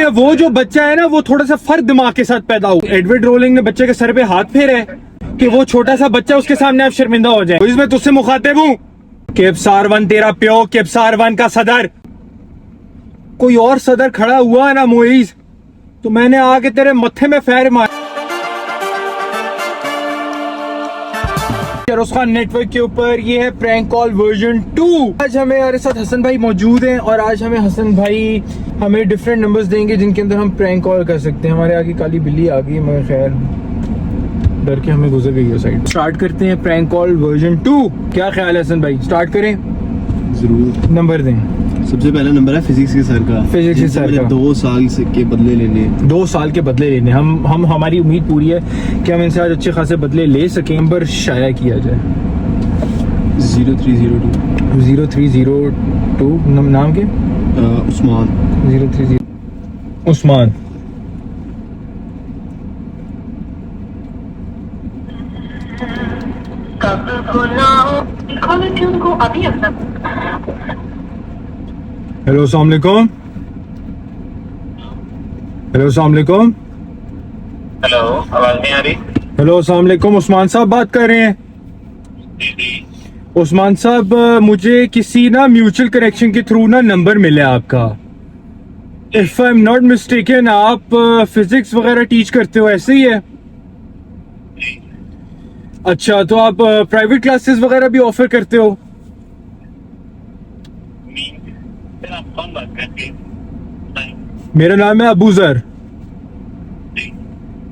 क्योंकि वो जो बच्चा है ना वो थोड़ा सा फर्क दिमाग के साथ पैदा हुआ। एडवर्ड रोलिंग ने बच्चे के सर पे हाथ फेरा है कि वो छोटा सा बच्चा उसके सामने आप शर्मिंदा हो जाए। तो इसमें तुझसे मुखातिब हूँ, केपसार वन तेरा प्यो, केपसार वन का सदर। कोई और सदर खड़ा हुआ है ना मोइज, तो मैंने आके तेरे मत्थे में फैर मार। उसखान नेटवर्क के ऊपर ये है प्रैंक कॉल वर्जन 2। आज हमारे साथ हसन भाई मौजूद हैं और आज हसन भाई हमें डिफरेंट नंबर्स देंगे जिनके अंदर हम प्रैंक कॉल कर सकते हैं। हमारे आगे काली बिल्ली आ गई मगर खैर डर के हमें गुजर गई साइड। स्टार्ट करते हैं प्रैंक कॉल वर्जन 2। क्या ख्याल है हसन भाई, स्टार्ट करें? जरूर। नंबर दें। सबसे पहला नंबर है फिजिक्स के सर का। फिजिक्स के सर का 2 साल के बदले लेने। 2 साल के बदले लेने। हम हमारी उम्मीद पूरी है कि हम इनसे आज अच्छे खासे बदले ले सकें। नंबर शाया किया जाए 0302। 0302। नाम के उस्मान। 030 उस्मान। को अभी अपना। हेलो अस्सलाम वालेकुम। हेलो अस्सलाम वालेकुम। हेलो, आवाज नहीं आ रही? हेलो अस्सलाम वालेकुम। उस्मान साहब बात कर रहे हैं? जी जी। उस्मान साहब मुझे किसी ना म्यूचुअल कनेक्शन के थ्रू ना नंबर मिला आपका। If I am not mistaken आप फिजिक्स वगैरह टीच करते हो, ऐसे ही है? जी। अच्छा, तो आप प्राइवेट क्लासेस वगैरह भी ऑफर करते हो? सर आप कौन बात करते हैं? मेरा नाम है अबूजर। जी।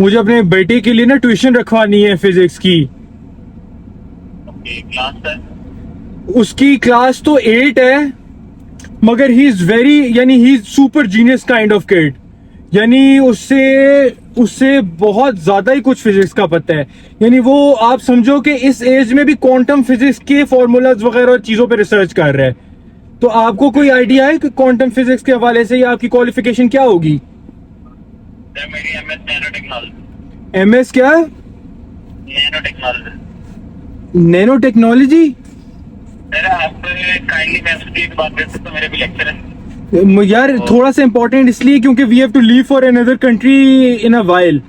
मुझे अपने बेटे के लिए ना ट्यूशन रखवानी है फिजिक्स की। Okay, class sir? उसकी क्लास तो 8 है मगर he is very he is super genius kind of kid. यानी उससे बहुत ज्यादा ही कुछ फिजिक्स का पता है। यानी वो आप समझो कि इस एज में भी क्वांटम फिजिक्स के फॉर्मूलाज वगैरह चीजों पे रिसर्च कर रहा है। तो आपको कोई आइडिया है कि क्वांटम फिजिक्स के हवाले से या आपकी क्वालिफिकेशन क्या होगी? सर मेरी एमएस नैनो टेक्नोलॉजी। एमएस क्या? Nano technology. Nano technology. Sir आप काइंडली मैथ्स की एक बात कर सकते हो, मेरे भी लेक्चर है। यार थोड़ा सा इंपॉर्टेंट इसलिए क्योंकि we have to leave for another country in a while.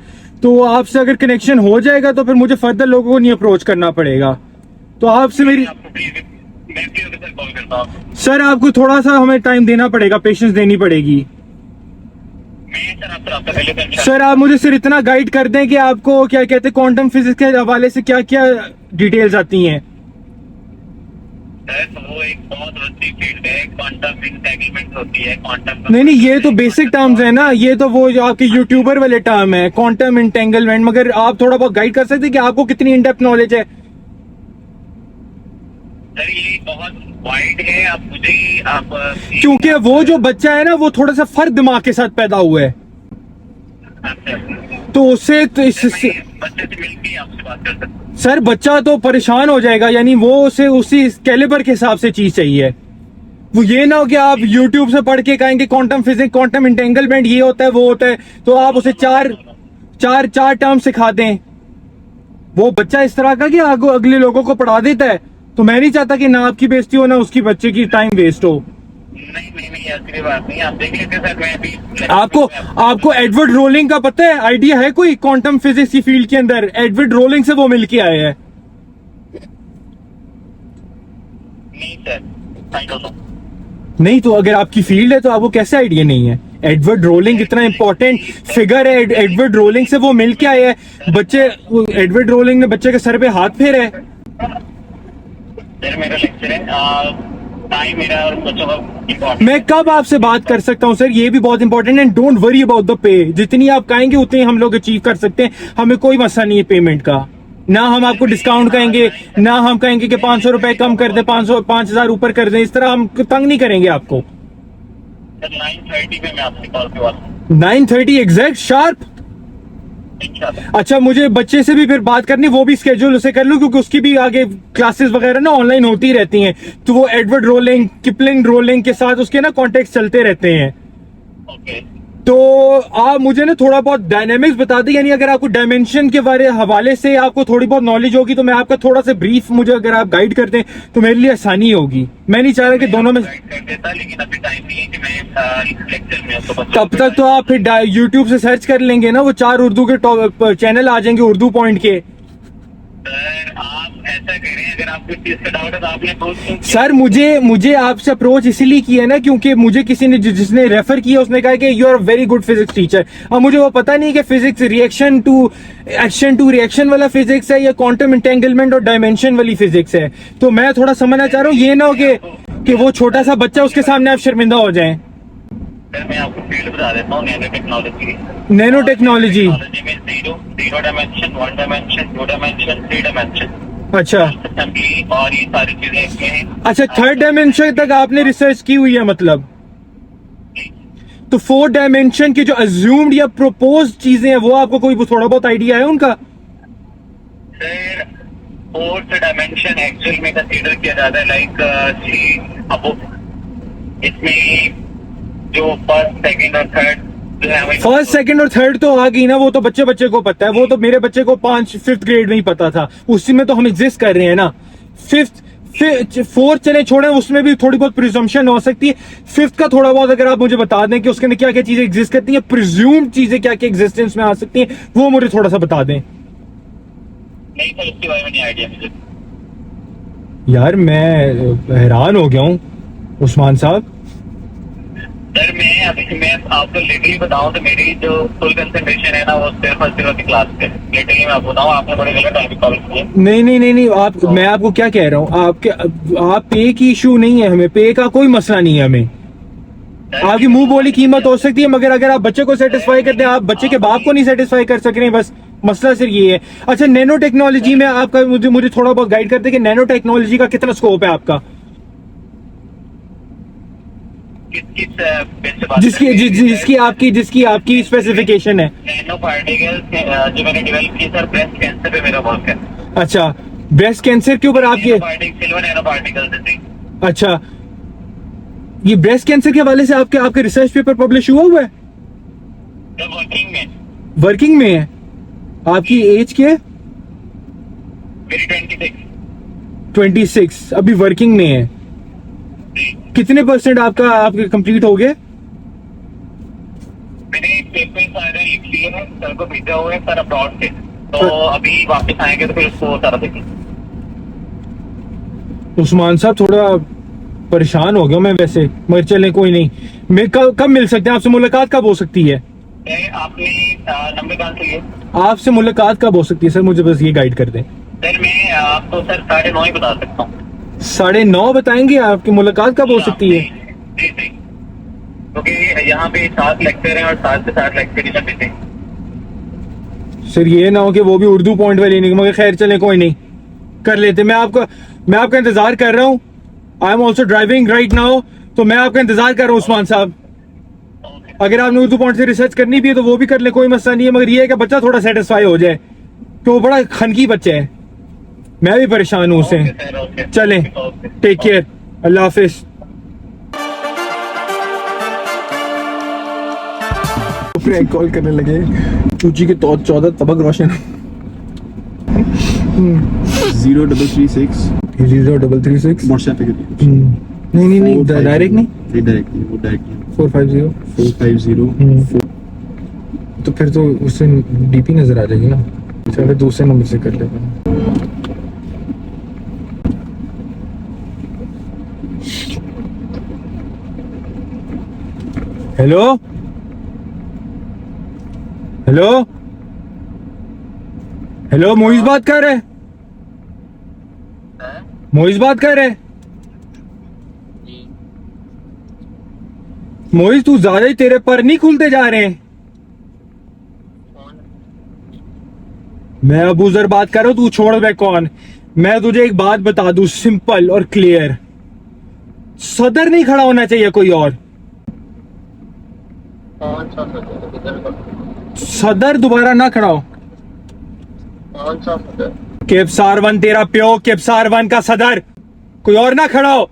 तो आपसे अगर कनेक्शन हो जाएगा तो फिर मुझे फर्दर लोगों को नहीं अप्रोच करना पड़ेगा। तो आपसे मेरी आपको प्लीज मैं भी सर कॉल करता हूँ आपको। सर आपको थोड़ा सा हमें टाइम देना पड़ेगा, पेशेंस देनी पड़ेगी। मैं सर आपसे रब्ता पहले कर सर आप मुझे सिर्फ इतना गाइड कर दें कि आपको क्या कहते हैं क्वांटम फिजिक्स के हवाले से क्या क्या डिटेल्स आती हैं। सर वो एक बहुत वसी फील्ड है, क्वांटम इंटेंगलमेंट होती है, क्वांटम। नहीं ये तो बेसिक टर्म्स है ना, ये तो वो जो आपके यूट्यूबर वाले टर्म है क्वांटम इंटेंगलमेंट। मगर आप थोड़ा बहुत गाइड कर सकते हैं कि आपको कितनी इन डेप्थ नॉलेज है? सर ये बहुत वाइड है, आप मुझे ही आप क्योंकि वो जो बच्चा है ना वो थोड़ा सा फर्क दिमाग के साथ पैदा हुआ है, तो उससे तो इससे बच्चे से मिलकर आपसे बात कर सकता हूँ। सर बच्चा तो परेशान हो जाएगा। यानी वो उसे उसी कैलिबर के हिसाब से चीज चाहिए। वो ये ना हो कि आप YouTube से पढ़ के कहेंगे क्वांटम फिजिक्स क्वांटम इंटेंगलमेंट ये होता है वो होता है, तो आप उसे चार टर्म सिखा दें। वो बच्चा इस तरह का कि आगे अगले लोगों को पढ़ा देता है। तो मैं नहीं चाहता कि ना आपकी बेइज्जती हो ना उसकी बच्चे की टाइम वेस्ट हो। नहीं ऐसी बात नहीं, आप देख लीजिए सर। मैं भी आपको एडवर्ड रोलिंग का पता है, आइडिया है कोई क्वांटम फिजिक्स की फील्ड के अंदर? एडवर्ड रोलिंग से वो मिलके आए हैं। नहीं सर, आई डोंट नो। नहीं तो अगर आपकी फील्ड है तो आपको कैसे आइडिया नहीं है? एडवर्ड रोलिंग इतना इंपॉर्टेंट फिगर है। एडवर्ड रोलिंग से वो मिलके आए हैं। एडवर्ड रोलिंग ने बच्चे के सर पे हाथ फेरा है। सर मेरा लेक्चर है, टाइम मेरा और बच्चों का इम्पोर्टेंट। मैं कब आपसे बात कर सकता हूँ सर? ये भी बहुत इंपॉर्टेंट है। Don't worry about the pay. जितनी आप कहेंगे उतनी हम लोग अचीव कर सकते हैं। हमें कोई मसला नहीं है पेमेंट का। ना हम आपको डिस्काउंट कहेंगे, ना हम कहेंगे कि 500 रुपए कम कर दे, 5000 ऊपर कर दें। इस तरह हम तंग नहीं करेंगे आपको। सर 9:30 पे मैं आपसे कॉल पे बात 9:30 एग्जैक्ट शार्प। इंशाल्लाह। अच्छा, मुझे बच्चे से भी फिर बात करनी, वो भी स्केड्यूल उसे कर लूं क्योंकि उसकी भी आगे क्लासेस वगैरह ना ऑनलाइन होती रहती हैं। तो वो एडवर्ड रोलिंग किपलिंग रोलिंग के साथ उसके ना कॉन्टेक्ट चलते रहते हैं। ओके। तो आप मुझे ना थोड़ा बहुत डायनेमिक्स बता दें, यानी अगर आपको डायमेंशन के बारे हवाले से आपको थोड़ी बहुत नॉलेज होगी तो मैं आपका थोड़ा सा ब्रीफ मुझे अगर आप गाइड कर दें तो मेरे लिए आसानी होगी। मैं नहीं चाह रहा कि दोनों में, गाइड कर देता, लेकिन अभी टाइम नहीं है कि मैं लेक्चर में हूं, तो बच्चों तब तक तो आप फिर यूट्यूब से सर्च कर लेंगे ना, वो 4 उर्दू के चैनल आ जाएंगे उर्दू पॉइंट के। सर आप ऐसा करें, अगर आपको इस चीज का डाउट है तो आपने दोस्तों सर मुझे आपसे अप्रोच इसीलिए किया है ना क्योंकि मुझे किसी ने जिसने रेफर किया उसने कहा कि you are very good physics teacher. अब मुझे वो पता नहीं कि फिजिक्स रिएक्शन टू रिएक्शन वाला फिजिक्स है या क्वांटम एंटेंगलमेंट और डायमेंशन वाली फिजिक्स है, तो मैं थोड़ा समझना चाह रहा हूँ, ये ना हो कि वो छोटा सा बच्चा उसके सामने आप शर्मिंदा हो जाए। सर मैं आपको फील्ड बता देता हूँ, नैनो टेक्नोलॉजी। नैनो टेक्नोलॉजी, में zero dimension, 1 dimension, 2 dimension, 3 dimension, अच्छा असेंबली और ये सारी चीजें इसमें हैं। अच्छा, 3rd डायमेंशन तक आपने रिसर्च की हुई है मतलब? तो 4th डायमेंशन की जो अज्यूम्ड या प्रोपोज चीजें हैं वो आपको कोई थोड़ा बहुत आइडिया है उनका? सर 4th डायमेंशन एक्चुअल में कंसीडर किया जाता है लाइक अब इसमें जो फर्स्ट, सेकंड और थर्ड जो है हमें फर्स्ट, सेकंड और थर्ड तो आ गई ना, वो तो बच्चे को पता है, वो तो मेरे बच्चे को 5th ग्रेड में ही पता था, उसी में तो हम एग्जिस्ट कर रहे हैं ना। 4th चले छोड़े, उसमें भी थोड़ी बहुत प्रिजम्पशन हो सकती है। 5th का थोड़ा बहुत अगर आप मुझे बता दें कि उसके अंदर क्या क्या चीजें एग्जिस्ट करती हैं, प्रिज्यूम्ड चीजें क्या क्या एग्जिस्टेंस में आ सकती हैं, वो मुझे थोड़ा सा बता दें। नहीं सर, इसके बारे में नहीं आइडिया मुझे। यार मैं हैरान हो गया हूँ उस्मान साहब। सर मैं आपको लिटरली बताऊं तो मेरी जो फुल कंसंट्रेशन है ना वो सिर्फ और सिर्फ की क्लास पे। लिटरली मैं आपको बताऊं, आपने बड़े गलत टाइम पे कॉल किया। नहीं आप, मैं आपको क्या कह रहा हूँ, आप पे की इशू नहीं है, हमें पे का कोई मसला नहीं है हमें। आपकी मुंह बोली कीमत हो सकती है, मगर अगर आप बच्चे को सेटिस्फाई करते हैं, आप बच्चे के बाप को नहीं सेटिस्फाई कर सक रहे हैं, बस मसला सिर्फ ये है। अच्छा, नैनो टेक्नोलॉजी में आपका मुझे थोड़ा बहुत गाइड करते हैं कि नैनो टेक्नोलॉजी का कितना स्कोप है आपका? जिसकी आपकी स्पेसिफिकेशन है। नैनो पार्टिकल जो मैंने डेवलप किए सर, ब्रेस्ट कैंसर पे मेरा वर्क है। अच्छा, ब्रेस्ट कैंसर के ऊपर आपके, सिल्वर नैनो पार्टिकल। अच्छा, ये ब्रेस्ट कैंसर के हवाले से आपके रिसर्च पेपर पब्लिश हुआ है? वर्किंग में है। आपकी एज क्या है? मेरी 26, अभी वर्किंग में है। कितने % आपके कंप्लीट हो गए? मैंने पेपर सारे लिख लिए हैं, सर को भेजा हुआ है सर अब्रॉड से, तो अभी वापस आएंगे तो फिर उसको सारा देखेंगे। उस्मान साहब थोड़ा परेशान हो गया मैं वैसे, मगर चलें कोई नहीं। मैं कब मिल सकते हैं आपसे? मुलाकात कब हो सकती है? आपने नंबर कहाँ से लिया? आपसे मुलाकात कब हो सकती है सर, मुझे बस ये गाइड कर दें। सर मैं आपको सर 9:30 ही बता सकता हूँ। 9:30 बताएंगे? आपकी मुलाकात कब हो सकती है? जी क्योंकि यहाँ पे 7 लेक्चर हैं और 7 से 7 लेक्चर ही लगते हैं। सर ये ना हो कि वो भी उर्दू पॉइंट वाली नहीं, मगर खैर चलें कोई नहीं, कर लेते। मैं आपका इंतजार कर रहा हूँ। I am also driving right now, तो मैं आपका इंतजार कर रहा हूँ उस्मान साहब। अगर आपने उर्दू पॉइंट से रिसर्च करनी भी है तो वो भी कर ले, कोई मसला नहीं है, मगर ये है कि बच्चा थोड़ा सेटिस्फाई हो जाए, कि वो बड़ा खनकी बच्चा है, मैं भी परेशान हूँ उससे। चलें, टेक केयर, अल्लाह हाफिज। प्रैंक कॉल करने लगे, चूची के 14 तबक रोशन। 0336 0336 व्हाट्सएप पे करिए। नहीं डायरेक्ट नहीं, वो डायरेक्ट 450। तो फिर तो उससे डीपी नजर आ जाएगी ना। चलो दूसरे नंबर से कर लेते हैं। हेलो मोइज बात कर रहे? मोइज बात कर रहे? मोइज तू ज्यादा ही, तेरे पर नहीं खुलते जा रहे हैं। मैं अबूजर बात कर रहा हूं, तू छोड़ बे कौन। मैं तुझे एक बात बता दूं, सिंपल और क्लियर, सदर नहीं खड़ा होना चाहिए कोई और। सदर दोबारा ना खड़ा हो। केपसार 1 तेरा प्यो, केपसार 1 का सदर, कोई और ना खड़ा हो,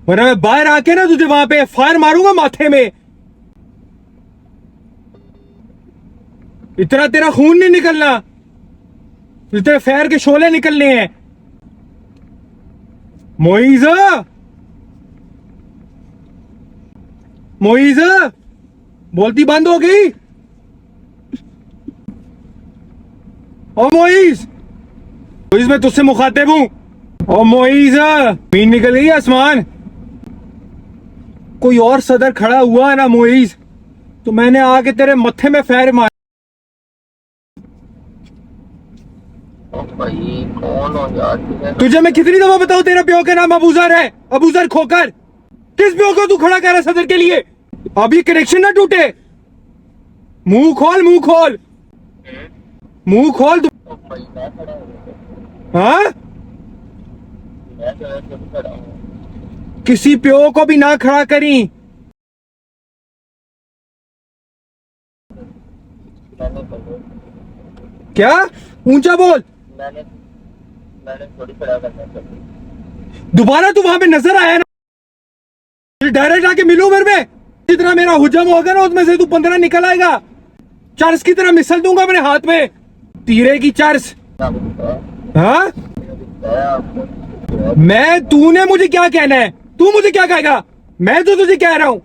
वरना मैं बाहर आके ना तुझे वहां पे फायर मारूंगा माथे में। इतना तेरा खून नहीं निकलना, इतने फैर के शोले निकलने हैं। मोइज़, मोइज़ बोलती बंद हो गई। ओ मोइज़, मोइज़ मैं तुझसे मुखातिब हूं। ओ मोइज़, मीन निकल गई आसमान। कोई और सदर खड़ा हुआ है ना मोइज़, तो मैंने आके तेरे मत्थे में फैर मार। भाई कौन हो यार? तुझे मैं कितनी दफा बताऊं तेरा प्यो का नाम अबूजर है, अबूजर खोकर। किस प्यो को तू खड़ा कर रहा सदर के लिए? अभी कनेक्शन ना टूटे। मुंह खोल, मुंह खोल, मुंह खोल तू। भाई मैं खड़ा हूँ, हाँ, मैं खड़ा हूँ। किसी प्यो को भी ना खड़ा करी। मैंने बोलो, क्या? ऊंचा बोल। मैंने मैंने थोड़ी खड़ा करना चाहिए। दोबारा तू वहां पे नजर आया ना, डायरेक्ट आके मिलू मेरे में। जितना मेरा हुजम होगा ना उसमें से तू 15 निकल आएगा। चर्स की तरह मिसल दूंगा अपने हाथ में, तीरे की चर्स। क्या बोलता है? हाँ, बताया आपको? मैं, तूने मुझे क्या कहना है? तू मुझे क्या कहेगा? मैं तो तुझे कह रहा हूं।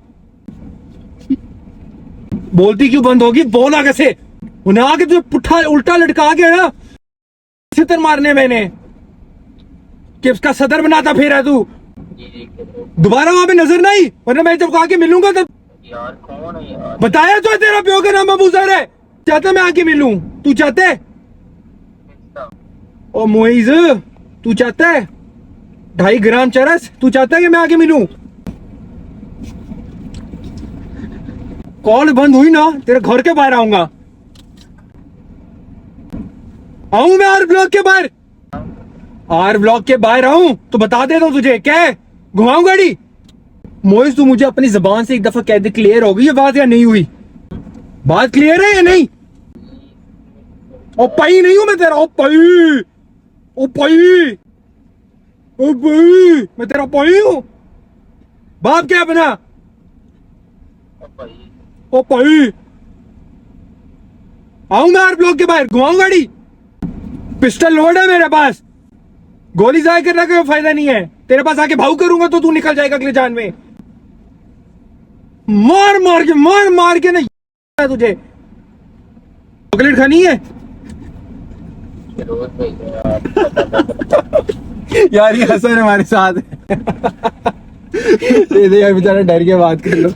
बोलती क्यों बंद होगी? बोल आगे से। उन्हें आके तुझे पुट्ठा उल्टा लटका के ना सितर मारने मैंने कि उसका सदर बनाता फिर है तू। जी जी करो। दोबारा वहां पे नजर नहीं, वरना मैं जब आके मिलूंगा तब। यार कौन है यार? बताया तो है तेरा प्यो का नाम अबूजर है। चाहता मैं आके मिलूं? तू चाहता है? किसका? ओ मोइज़, तू चाहता है 2.5 ग्राम चरस? तू चाहता है कि मैं आके मिलूं? कॉल बंद हुई ना, तेरे घर के बाहर आऊंगा। आऊं मैं आर ब्लॉक के बाहर? आर ब्लॉक के बाहर आऊं तो बता देता हूं तुझे। क्या है, घुमाऊं गाड़ी? मोइज़ तू मुझे अपनी जबान से एक दफा कह दे, क्लियर हो गई ये बात या नहीं हुई? बात क्लियर है या नहीं? ओ पई नहीं हूं मैं तेरा। ओ पई, ओ पई, ओ पई, मैं तेरा पई हूं। बाप क्या बना? ओ भाई ओ पई, आऊं मैं आर ब्लॉक के बाहर, घुमाऊं गाड़ी? पिस्टल लोड है मेरे पास, गोली जाए करने का कोई फायदा नहीं है। तेरे पास आके भाव करूंगा तो तू निकल जाएगा अगले जान में। मार मार के ना तुझे। चॉकलेट खानी है? रोज भाई यार। यार ये हसन हमारे साथ है। ये देख यार बेचारा डर के बात कर लो।